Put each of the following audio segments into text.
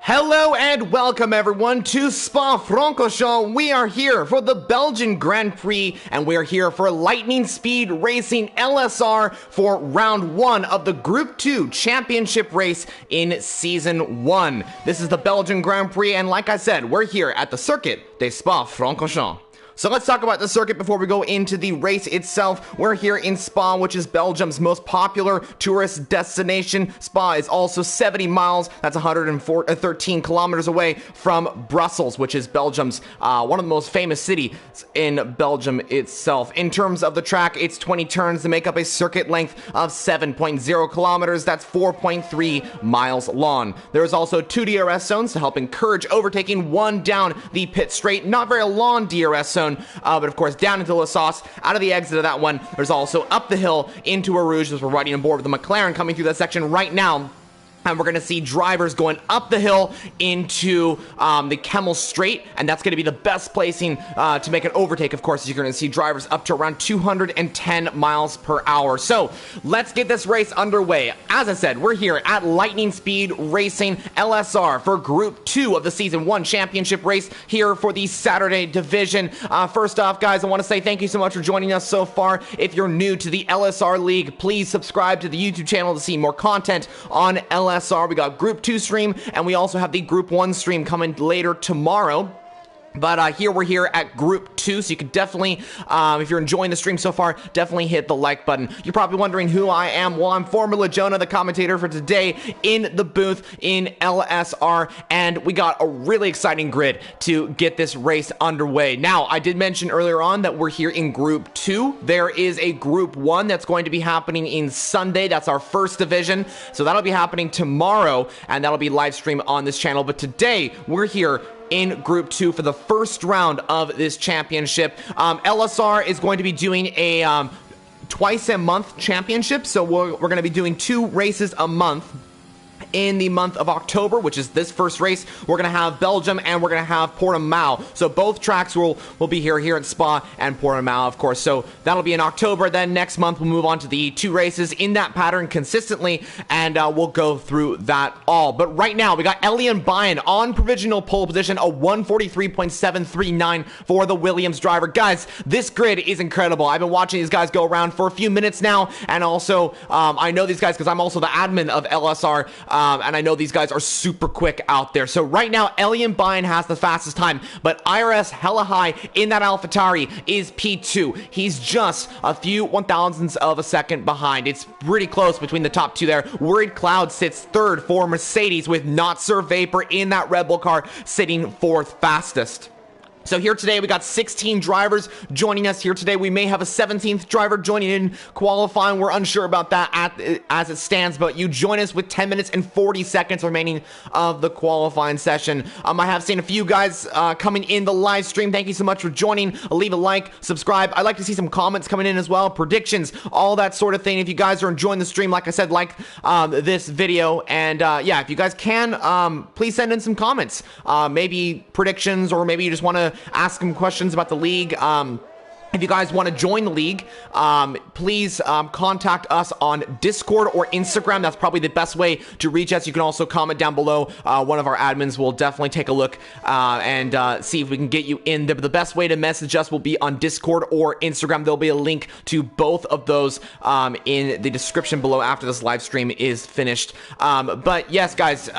Hello and welcome everyone to Spa-Francorchamps. We are here for the Belgian Grand Prix and we are here for Lightning Speed Racing LSR for round 1 of the Group 2 championship race in Season 1. This is the Belgian Grand Prix and like I said, we're here at the Circuit de Spa-Francorchamps. So let's talk about the circuit before we go into the race itself. We're here in Spa, which is Belgium's most popular tourist destination. Spa is also 70 miles, that's 113 kilometers away from Brussels, which is Belgium's one of the most famous cities in Belgium itself. In terms of the track, it's 20 turns to make up a circuit length of 7.0 kilometers. That's 4.3 miles long. There is also 2 DRS zones to help encourage overtaking, one down the pit straight. Not very long DRS zone. But of course down into La Sauce, out of the exit of that one, there's also up the hill into a Rouge as we're riding on board with the McLaren coming through that section right now. And we're going to see drivers going up the hill into the Kemmel Straight, and that's going to be the best placing to make an overtake. Of course, you're going to see drivers up to around 210 miles per hour. So let's get this race underway. As I said, we're here at Lightning Speed Racing LSR for Group 2 of the Season 1 championship race here for the Saturday division. First off, guys, I want to say thank you so much for joining us so far. If you're new to the LSR League, please subscribe to the YouTube channel to see more content on LSR. We got Group 2 stream, and we also have the Group 1 stream coming later tomorrow. But here we're here at Group 2, so you could definitely, if you're enjoying the stream so far, definitely hit the like button. You're probably wondering who I am. Well, I'm Formula Jonah, the commentator for today in the booth in LSR, and we got a really exciting grid to get this race underway. Now, I did mention earlier on that we're here in Group 2. There is a Group 1 that's going to be happening in Sunday. That's our first division, so that'll be happening tomorrow, and that'll be live streamed on this channel. But today, we're here in Group 2 for the first round of this championship. LSR is going to be doing a twice a month championship, so we're going to be doing 2 races a month. In the month of October, which is this first race, we're going to have Belgium and we're going to have Portimao. So both tracks will be here at Spa and Portimao, of course. So that'll be in October. Then next month we'll move on to the 2 races in that pattern consistently, and we'll go through that all. But right now we got Elian Bayan on provisional pole position, a 143.739 for the Williams driver. Guys, this grid is incredible. I've been watching these guys go around for a few minutes now, and also I know these guys because I'm also the admin of LSR. And I know these guys are super quick out there. So right now, Elian Bayan has the fastest time, but IRS hella high in that AlphaTauri is P2. He's just a few 1,000ths of a second behind. It's pretty close between the top 2 there. Worried Cloud sits 3rd for Mercedes with Not Sir Vapor in that Red Bull car sitting 4th fastest. So here today, we got 16 drivers joining us here today. We may have a 17th driver joining in qualifying. We're unsure about that as it stands, but you join us with 10 minutes and 40 seconds remaining of the qualifying session. I have seen a few guys coming in the live stream. Thank you so much for joining. Leave a like, subscribe. I'd like to see some comments coming in as well, predictions, all that sort of thing. If you guys are enjoying the stream, like I said, like this video. And yeah, if you guys can, please send in some comments. Maybe predictions, or maybe you just want to ask them questions about the league. If you guys want to join the league, please contact us on Discord or Instagram. That's probably the best way to reach us. You can also comment down below. One of our admins will definitely take a look and see if we can get you in. The best way to message us will be on Discord or Instagram. There'll be a link to both of those in the description below after this live stream is finished. But yes, guys,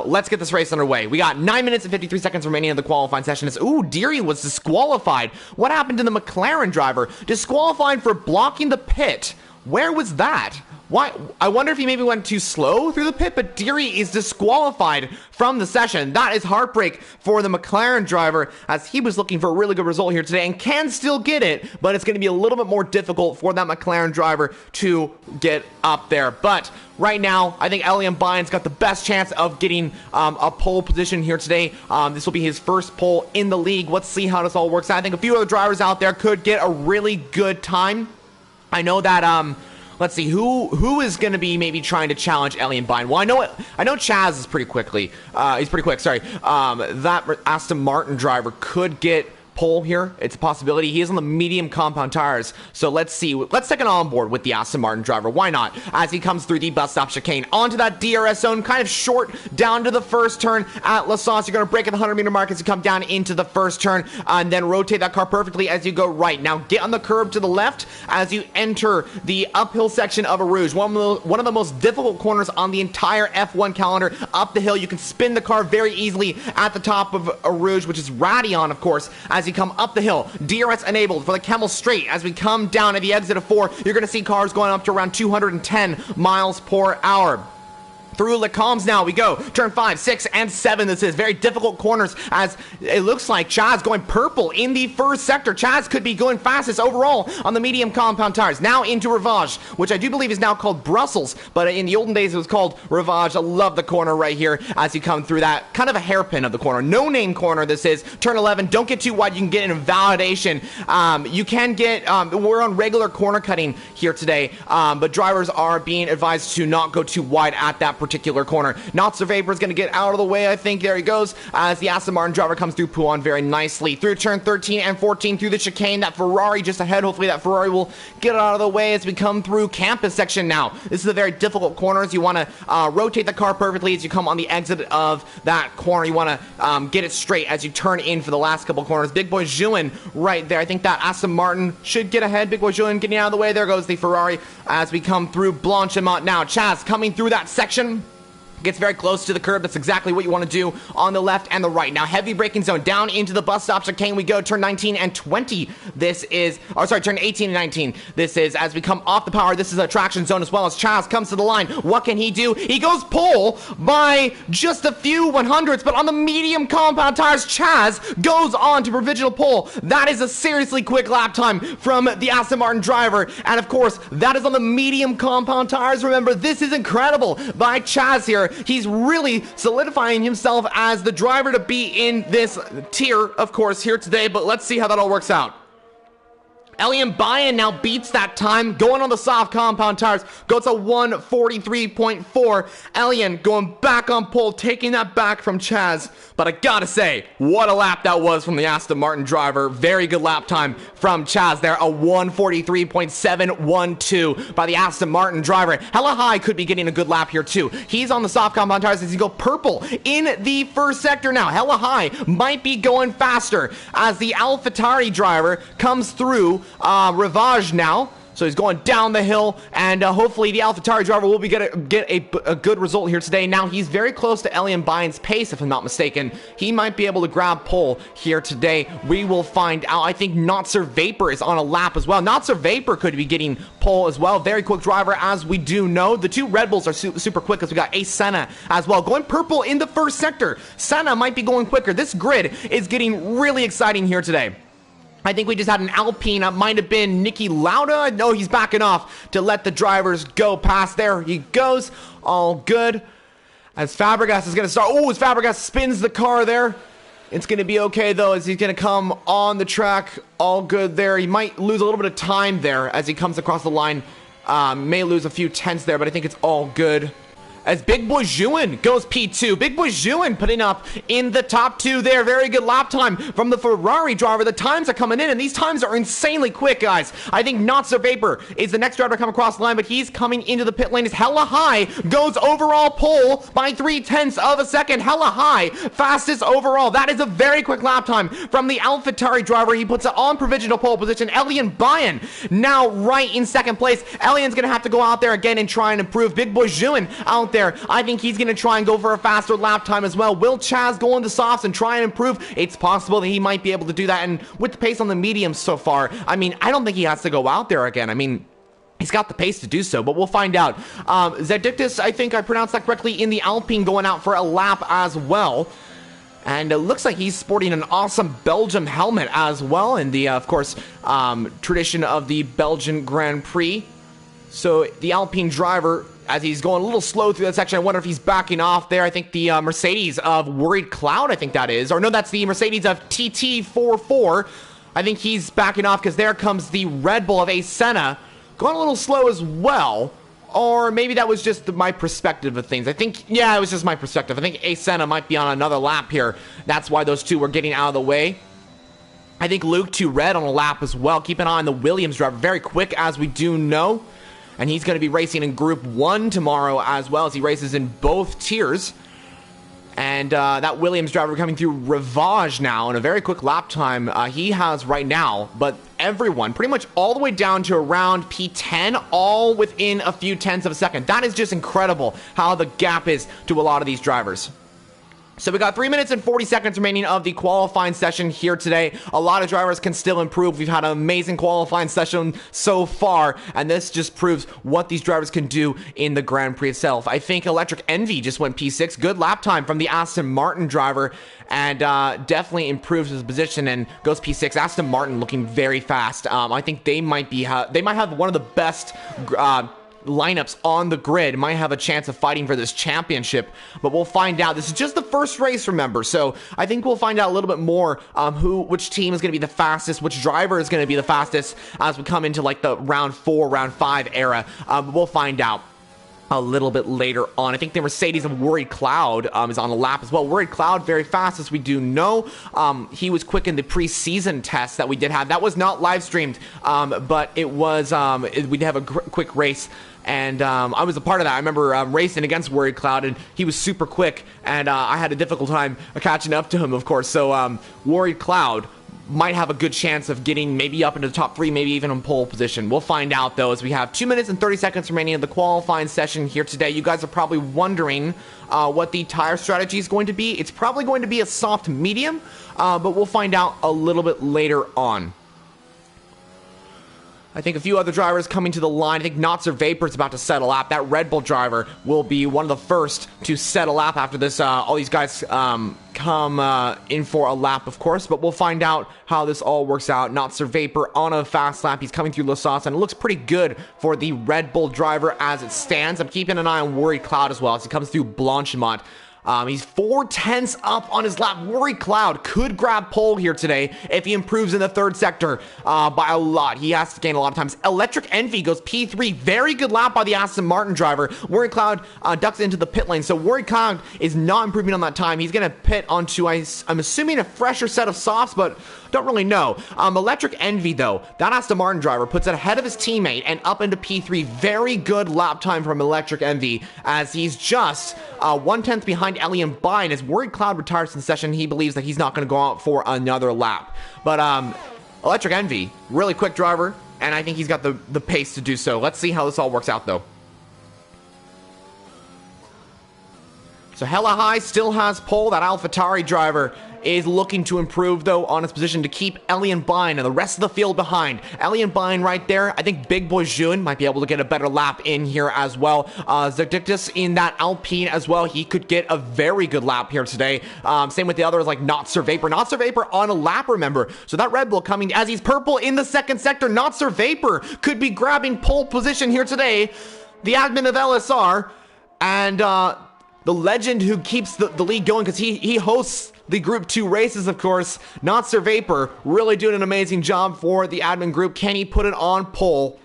let's get this race underway. We got 9 minutes and 53 seconds remaining of the qualifying session. Ooh, Deary was disqualified. What happened to the McLaren driver? Disqualified for blocking the pit. Where was that? Why? I wonder if he maybe went too slow through the pit, but Deary is disqualified from the session. That is heartbreak for the McLaren driver, as he was looking for a really good result here today and can still get it, but it's going to be a little bit more difficult for that McLaren driver to get up there. But right now, I think Elian Bayan's got the best chance of getting a pole position here today. This will be his first pole in the league. Let's see how this all works out. I think a few other drivers out there could get a really good time. I know that let's see who is going to be maybe trying to challenge Elian Bayan. Well, I know Chaz is pretty quickly. He's pretty quick. Sorry. That Aston Martin driver could get pole here. It's a possibility. He is on the medium compound tires. So let's see. Let's take it on board with the Aston Martin driver. Why not? As he comes through the bus stop chicane onto that DRS zone, kind of short down to the first turn at La Sauce. You're going to break at the 100-meter mark as you come down into the first turn and then rotate that car perfectly as you go right. Now get on the curb to the left as you enter the uphill section of Eau Rouge. One of the most difficult corners on the entire F1 calendar. Up the hill, you can spin the car very easily at the top of Eau Rouge, which is Radion, of course, as you come up the hill. DRS enabled for the Camel Straight. As we come down at the exit of 4, you're going to see cars going up to around 210 miles per hour. Through Les Combes now we go. Turn 5, 6, and 7. This is very difficult corners as it looks like Chaz going purple in the first sector. Chaz could be going fastest overall on the medium compound tires. Now into Rivage, which I do believe is now called Brussels, but in the olden days it was called Rivage. I love the corner right here as you come through that kind of a hairpin of the corner. No name corner this is. Turn 11. Don't get too wide. You can get an invalidation. You can get, we're on regular corner cutting here today, but drivers are being advised to not go too wide at that particular corner. Not So Vapor is going to get out of the way, I think. There he goes as the Aston Martin driver comes through Pouan very nicely. Through turn 13 and 14 through the chicane. That Ferrari just ahead. Hopefully that Ferrari will get out of the way as we come through campus section now. This is a very difficult corner as you want to rotate the car perfectly as you come on the exit of that corner. You want to get it straight as you turn in for the last couple corners. Big Boy Juin right there. I think that Aston Martin should get ahead. Big Boy Juin getting out of the way. There goes the Ferrari as we come through Blanchimont now. Chaz coming through that section. Gets very close to the curb. That's exactly what you want to do on the left and the right. Now, heavy braking zone down into the bus stop chicane we go. Turn 19 and 20. This is, turn 18 and 19. This is as we come off the power. This is a traction zone as well as Chaz comes to the line. What can he do? He goes pole by just a few 100s, but on the medium compound tires, Chaz goes on to provisional pole. That is a seriously quick lap time from the Aston Martin driver. And of course, that is on the medium compound tires. Remember, this is incredible by Chaz here. He's really solidifying himself as the driver to be in this tier, of course, here today, but let's see how that all works out. Elian Bayan now beats that time, going on the soft compound tires, goes to 1:43.4. Elian going back on pole, taking that back from Chaz. But I gotta say, what a lap that was from the Aston Martin driver. Very good lap time from Chaz there, a 1:43.712 by the Aston Martin driver. Hella High could be getting a good lap here too. He's on the soft compound tires as he go purple in the first sector now. Hella High might be going faster as the AlphaTauri driver comes through Rivage now. So he's going down the hill, and hopefully the AlphaTauri driver will be get a good result here today. Now he's very close to Elian Bayan's pace, if I'm not mistaken. He might be able to grab pole here today. We will find out. I think Not So Vapor is on a lap as well. Not So Vapor could be getting pole as well. Very quick driver, as we do know. The two Red Bulls are super quick, as we got Ace Senna as well. Going purple in the first sector. Senna might be going quicker. This grid is getting really exciting here today. I think we just had an Alpine. It might have been Nicky Lauda. No, he's backing off to let the drivers go past. There he goes. All good. As Fabregas is going to start. Oh, as Fabregas spins the car there. It's going to be okay, though, as he's going to come on the track. All good there. He might lose a little bit of time there as he comes across the line. May lose a few tenths there, but I think it's all good. As Big Boy Juin goes P2. Big Boy Juin putting up in the top 2 there. Very good lap time from the Ferrari driver. The times are coming in, and these times are insanely quick, guys. I think Not So Vapor is the next driver to come across the line, but he's coming into the pit lane. Is Hella High goes overall pole by 0.3 of a second. Hella High, fastest overall. That is a very quick lap time from the AlphaTauri driver. He puts it on provisional pole position. Elian Bayan now right in second place. Elian's going to have to go out there again and try and improve. Big Boy Juin out there. I think he's going to try and go for a faster lap time as well. Will Chaz go into softs and try and improve? It's possible that he might be able to do that, and with the pace on the mediums so far, I mean, I don't think he has to go out there again. I mean, he's got the pace to do so, but we'll find out. Zedictus, I think I pronounced that correctly, in the Alpine going out for a lap as well. And it looks like he's sporting an awesome Belgium helmet as well, in the, of course, tradition of the Belgian Grand Prix. So the Alpine driver, as he's going a little slow through that section, I wonder if he's backing off there. I think the Mercedes of Worried Cloud, I think that is. Or no, that's the Mercedes of TT44. I think he's backing off because there comes the Red Bull of Ace Senna. Going a little slow as well. Or maybe that was just my perspective of things. I think, yeah, it was just my perspective. I think Ace Senna might be on another lap here. That's why those two were getting out of the way. I think Luke to red on a lap as well. Keep an eye on the Williams driver. Very quick, as we do know. And he's going to be racing in Group 1 tomorrow as well, as he races in both tiers. And that Williams driver coming through Rivage now in a very quick lap time he has right now. But everyone, pretty much all the way down to around P10, all within a few tenths of a second. That is just incredible how the gap is to a lot of these drivers. So we got 3 minutes and 40 seconds remaining of the qualifying session here today. A lot of drivers can still improve. We've had an amazing qualifying session so far, and this just proves what these drivers can do in the Grand Prix itself. I think Electric Envy just went P6. Good lap time from the Aston Martin driver, and definitely improves his position and goes P6. Aston Martin looking very fast. I think they might have one of the best lineups on the grid, might have a chance of fighting for this championship, but we'll find out. This is just the first race, remember, so I think we'll find out a little bit more which team is going to be the fastest, which driver is going to be the fastest as we come into like the round 4, round 5 era. We'll find out a little bit later on. I think the Mercedes of Worried Cloud is on the lap as well. Worried Cloud very fast, as we do know. He was quick in the preseason test that we did have. That was not live streamed, but it was we did have a quick race, and I was a part of that. I remember racing against Worried Cloud, and he was super quick, and I had a difficult time catching up to him, of course. So Worried Cloud might have a good chance of getting maybe up into the top 3, maybe even in pole position. We'll find out, though, as we have 2 minutes and 30 seconds remaining of the qualifying session here today. You guys are probably wondering what the tire strategy is going to be. It's probably going to be a soft medium, but we'll find out a little bit later on. I think a few other drivers coming to the line. I think Notzer Vapor is about to set a lap. That Red Bull driver will be one of the first to set a lap after this. All these guys come in for a lap, of course, but we'll find out how this all works out. Notzer Vapor on a fast lap. He's coming through Losas, and it looks pretty good for the Red Bull driver as it stands. I'm keeping an eye on Worried Cloud as well as he comes through Blanchimont. He's 4/10 up on his lap. Worried Cloud could grab pole here today if he improves in the third sector by a lot. He has to gain a lot of times. Electric Envy goes P3. Very good lap by the Aston Martin driver. Worried Cloud ducks into the pit lane. So Worried Cloud is not improving on that time. He's going to pit onto, I'm assuming, a fresher set of softs, but don't really know. Electric Envy, though, that Aston Martin driver puts it ahead of his teammate and up into P3. Very good lap time from Electric Envy, as he's just 1/10 behind Elian Bine. As Worried Cloud retires in session, he believes that he's not going to go out for another lap. But Electric Envy, really quick driver, and I think he's got the pace to do so. Let's see how this all works out, though. So Hella High still has pole. That AlphaTauri driver is looking to improve, though, on his position to keep Elian Bine and the rest of the field behind. Elian Bine right there. I think Big Boy June might be able to get a better lap in here as well. Zerdictus in that Alpine as well. He could get a very good lap here today. Same with the others like Notzer Vapor. Notzer Vapor on a lap, remember. So that Red Bull coming as he's purple in the second sector. Notzer Vapor could be grabbing pole position here today. The admin of LSR and the legend who keeps the lead going, because he hosts the Group 2 races, of course. Notzer Vapor really doing an amazing job for the admin group. Can he put it on pole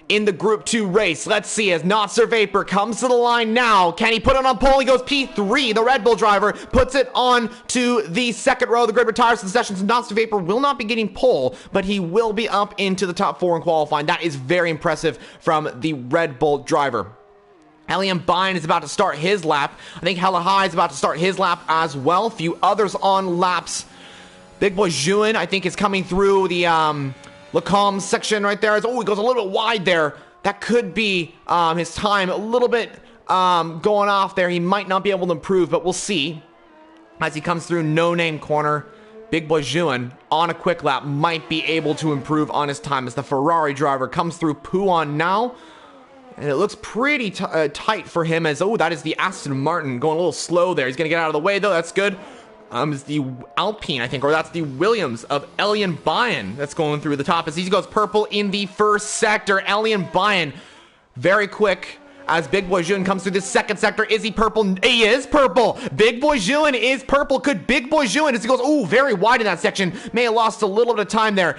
in the Group 2 race? Let's see as Notzer Vapor comes to the line now. Can he put it on pole? He goes P3. The Red Bull driver puts it on to the second row. The grid retires from the session. So Notzer Vapor will not be getting pole, but he will be up into the top 4 in qualifying. That is very impressive from the Red Bull driver. Elian Bine is about to start his lap. I think Hella High is about to start his lap as well. A few others on laps. Big Boy Juin, I think, is coming through the Lacombe section right there. Oh, he goes a little bit wide there. That could be his time a little bit going off there. He might not be able to improve, but we'll see. As he comes through No Name Corner, Big Boy Juin on a quick lap might be able to improve on his time as the Ferrari driver comes through Pouon now. And it looks pretty tight for him as, oh, that is the Aston Martin going a little slow there. He's going to get out of the way, though. That's good. It's the Alpine, I think, or that's the Williams of Elian Bine that's going through the top as he goes purple in the first sector. Elian Bine, very quick as Big Boy Jun comes through this second sector. Is he purple? He is purple. Big Boy Jun is purple. Could Big Boy Jun, as he goes, ooh, very wide in that section, may have lost a little bit of time there.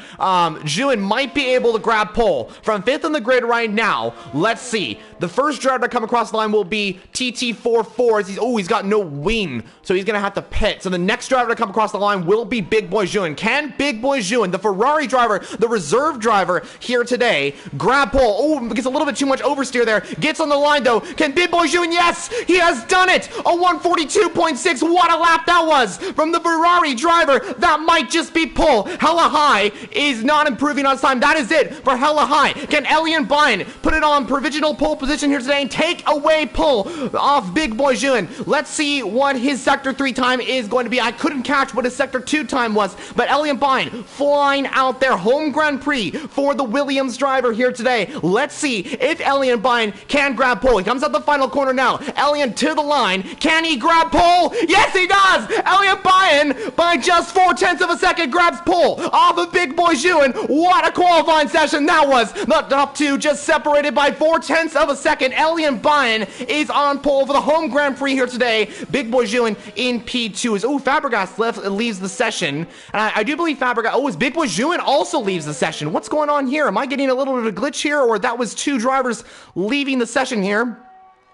Jun might be able to grab pole from 5th on the grid right now. Let's see. The first driver to come across the line will be TT44. He's got no wing, so he's gonna have to pit. So the next driver to come across the line will be Big Boy Jun. Can Big Boy Jun, the Ferrari driver, the reserve driver here today, grab pole? Oh, gets a little bit too much oversteer there. Gets on the line though. Can Big Boy Jun? Yes, he has done it. A 142.6. What a lap that was from the Ferrari driver. That might just be pole. Hella High is not improving on his time. That is it for Hella High. Can Elian Bine put it on provisional pole position here today and take away pole off Big Boy Jun? Let's see what his sector 3 time is going to be. I couldn't catch what his sector 2 time was, but Elian Bine flying out there. Home Grand Prix for the Williams driver here today. Let's see if Elian Bine can grab pole. He comes out the final corner now. Elian to the line. Can he grab pole? Yes, he does. Elian Bine, by just 0.4 of a second, grabs pole off of Big Boy Jun. What a qualifying session that was. The top 2 just separated by 0.4 of a second. Elian Bine is on pole for the Home Grand Prix here today. Big Boy Jun in P2. Oh, Fabregas leaves the session. And I do believe Fabregas. Oh, is Big Boy Jun also leaves the session? What's going on here? Am I getting a little bit of a glitch here, or that was 2 drivers leaving the session here?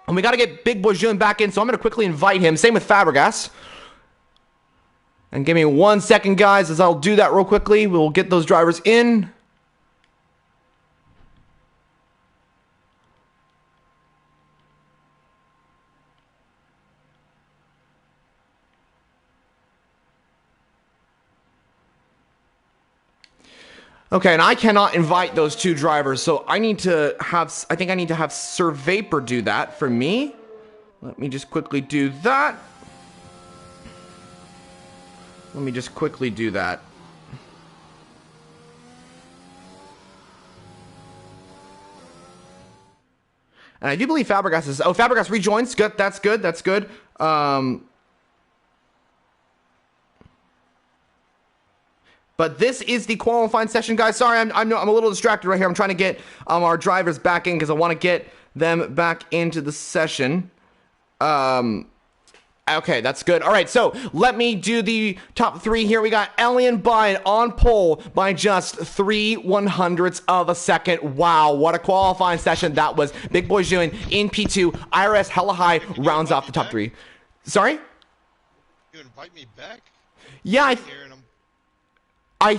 And we got to get Big Boy Jun back in, so I'm going to quickly invite him. Same with Fabregas. And give me 1 second, guys, as I'll do that real quickly. We'll get those drivers in. Okay, and I cannot invite those 2 drivers, so I think I need to have Sir Vapor do that for me. Let me just quickly do that. Let me just quickly do that. And I do believe Fabregas is... Oh, Fabregas rejoins. Good, that's good, that's good. But this is the qualifying session, guys. Sorry, I'm a little distracted right here. I'm trying to get our drivers back in because I want to get them back into the session. Okay, that's good. All right, so let me do the top 3 here. We got Elian Bine on pole by just 3/100ths of a second. Wow, what a qualifying session that was. Big Boy Jun in P2. IRS Hella High rounds off the top 3. Sorry? You invite me back? Yeah,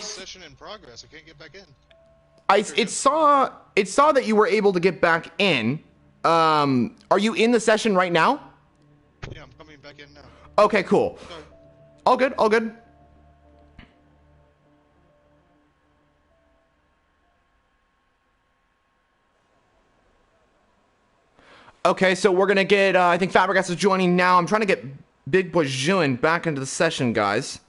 session in progress. I can't get back in. It saw that you were able to get back in. Are you in the session right now? Yeah, I'm coming back in now. Okay, cool. Sorry. All good, all good. Okay, so we're gonna get, I think Fabregas is joining now. I'm trying to get Big Boy Jun back into the session, guys.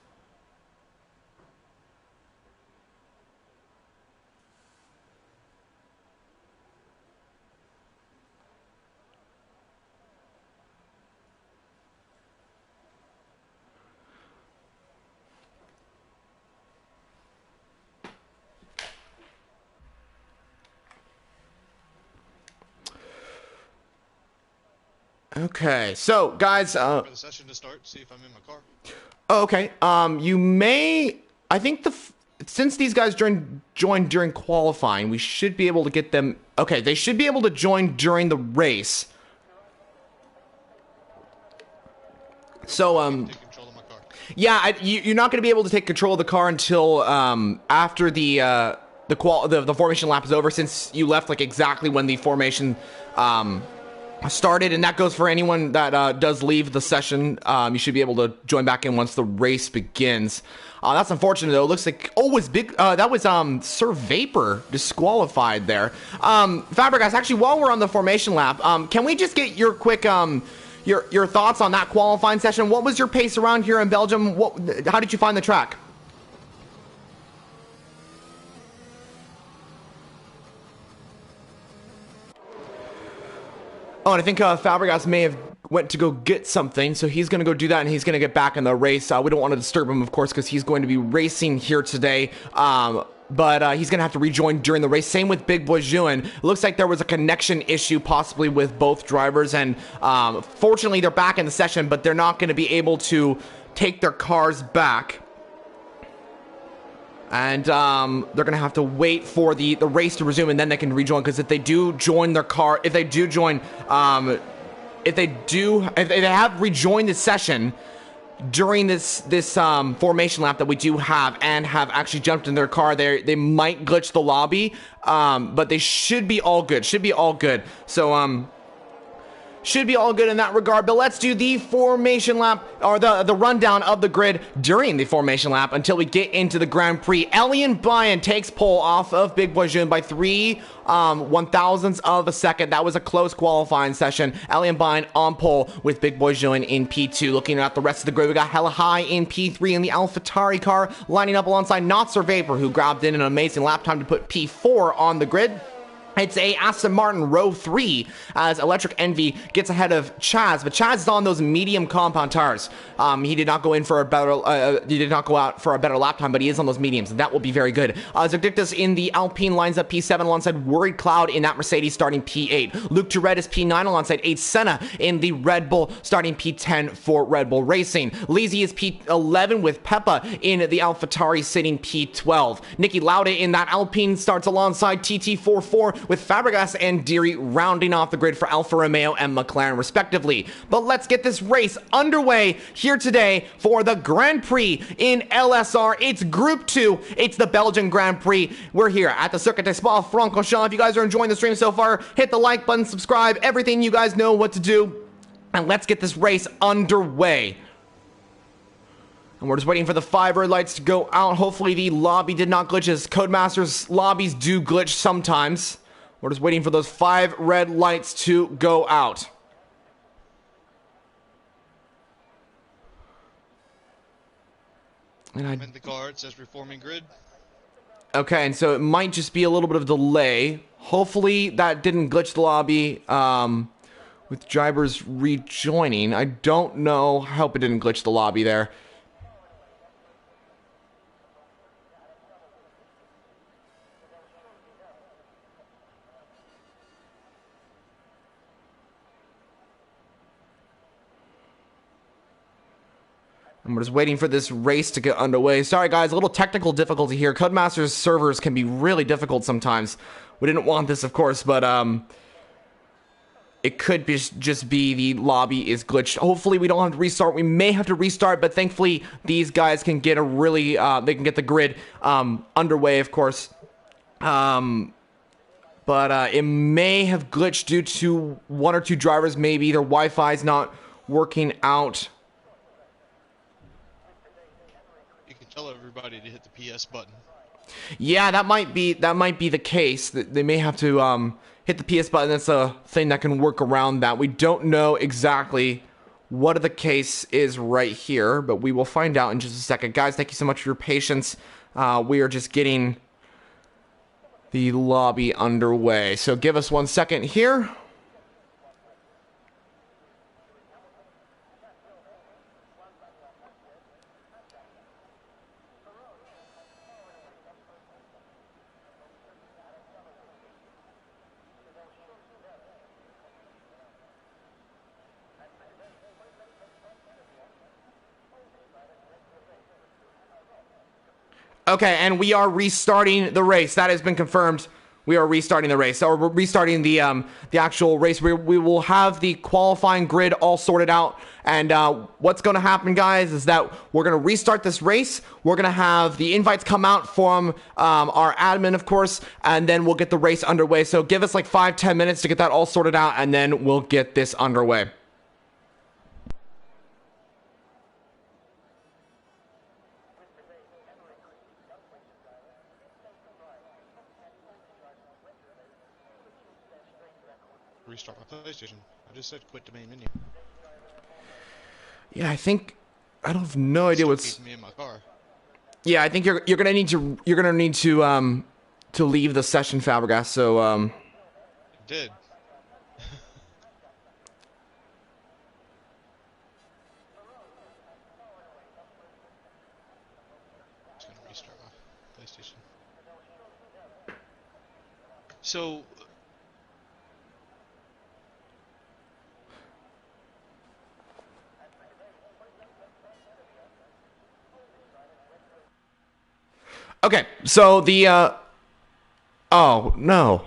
Okay, so guys, for the session to start, see if I'm in my car. Oh, okay. You may, I think since these guys joined during qualifying, we should be able to get them. Okay, they should be able to join during the race. So Take control of my car. yeah, you're not going to be able to take control of the car until after the formation lap is over, since you left like exactly when the formation started, and that goes for anyone that does leave the session. You should be able to join back in once the race begins. That's unfortunate though. It looks like, oh, was big that was Sir Vapor disqualified there. Fabregas, actually, while we're on the formation lap, can we just get your quick your thoughts on that qualifying session? What was your pace around here in Belgium? How did you find the track? Oh, and I think Fabregas may have went to go get something, so he's going to go do that, and he's going to get back in the race. We don't want to disturb him, of course, because he's going to be racing here today but he's going to have to rejoin during the race. Same with Big Boy Juin. Looks like there was a connection issue possibly with both drivers, and fortunately they're back in the session, but they're not going to be able to take their cars back. And they're going to have to wait for the race to resume, and then they can rejoin, because if they do join their car, if they have rejoined the session during this formation lap that we do have, and have actually jumped in their car, they might glitch the lobby, but they should be all good. So should be all good in that regard. But let's do the formation lap, or the rundown of the grid during the formation lap until we get into the Grand Prix. Elian Bayan takes pole off of Big Boy Jun by 3 1,000ths of a second. That was a close qualifying session. Elian Bayan on pole with Big Boy Jun in P2. Looking at the rest of the grid, we got Hella High in P3 in the AlphaTauri car, lining up alongside Not Sir Vapor, who grabbed in an amazing lap time to put P4 on the grid. It's a Aston Martin row 3 as Electric Envy gets ahead of Chaz, but Chaz is on those medium compound tires. He did not go in for a better, he did not go out for a better lap time, but he is on those mediums, and that will be very good. Zerdictus in the Alpine lines up P7 alongside Worried Cloud in that Mercedes starting P8. Luke Tourette is P9 alongside 8 Senna in the Red Bull starting P10 for Red Bull Racing. Lizzie is P11 with Peppa in the AlphaTauri sitting P12. Nicky Lauda in that Alpine starts alongside TT44 with Fabregas and Deary rounding off the grid for Alfa Romeo and McLaren respectively. But let's get this race underway here today for the Grand Prix in LSR. It's Group 2. It's the Belgian Grand Prix. We're here at the Circuit de Spa-Francorchamps. If you guys are enjoying the stream so far, hit the like button, subscribe, everything you guys know what to do. And let's get this race underway. And we're just waiting for the 5 red lights to go out. Hopefully the lobby did not glitch, as Codemasters lobbies do glitch sometimes. We're just waiting for those 5 red lights to go out. And I'm in the car. It says reforming grid. Okay, and so it might just be a little bit of delay. Hopefully that didn't glitch the lobby with drivers rejoining. I don't know. I hope it didn't glitch the lobby there. And we're just waiting for this race to get underway. Sorry guys, a little technical difficulty here. Codemasters servers can be really difficult sometimes. We didn't want this, of course, but it could be just be the lobby is glitched. Hopefully we don't have to restart. We may have to restart, but thankfully these guys can get a really, they can get the grid underway, of course. But it may have glitched due to 1 or 2 drivers. Maybe their Wi-Fi's not working out. Tell everybody to hit the PS button. Yeah, that might be the case. They may have to hit the PS button. That's a thing that can work around that. We don't know exactly what the case is right here, but we will find out in just a second. Guys, thank you so much for your patience. We are just getting the lobby underway. So give us 1 second here. Okay, and we are restarting the race. That has been confirmed. We are restarting the race. So we're restarting the actual race. We will have the qualifying grid all sorted out. And what's going to happen, guys, is that we're going to restart this race. We're going to have the invites come out from our admin, of course, and then we'll get the race underway. So give us like 5-10 minutes to get that all sorted out, and then we'll get this underway. Restart my PlayStation. I just said quit the main menu. Yeah, I don't have no idea what's. Me in my car. Yeah, I think you're gonna need to leave the session, Fabregas. So It did. Just gonna restart my PlayStation. So, Okay, so the, oh, no.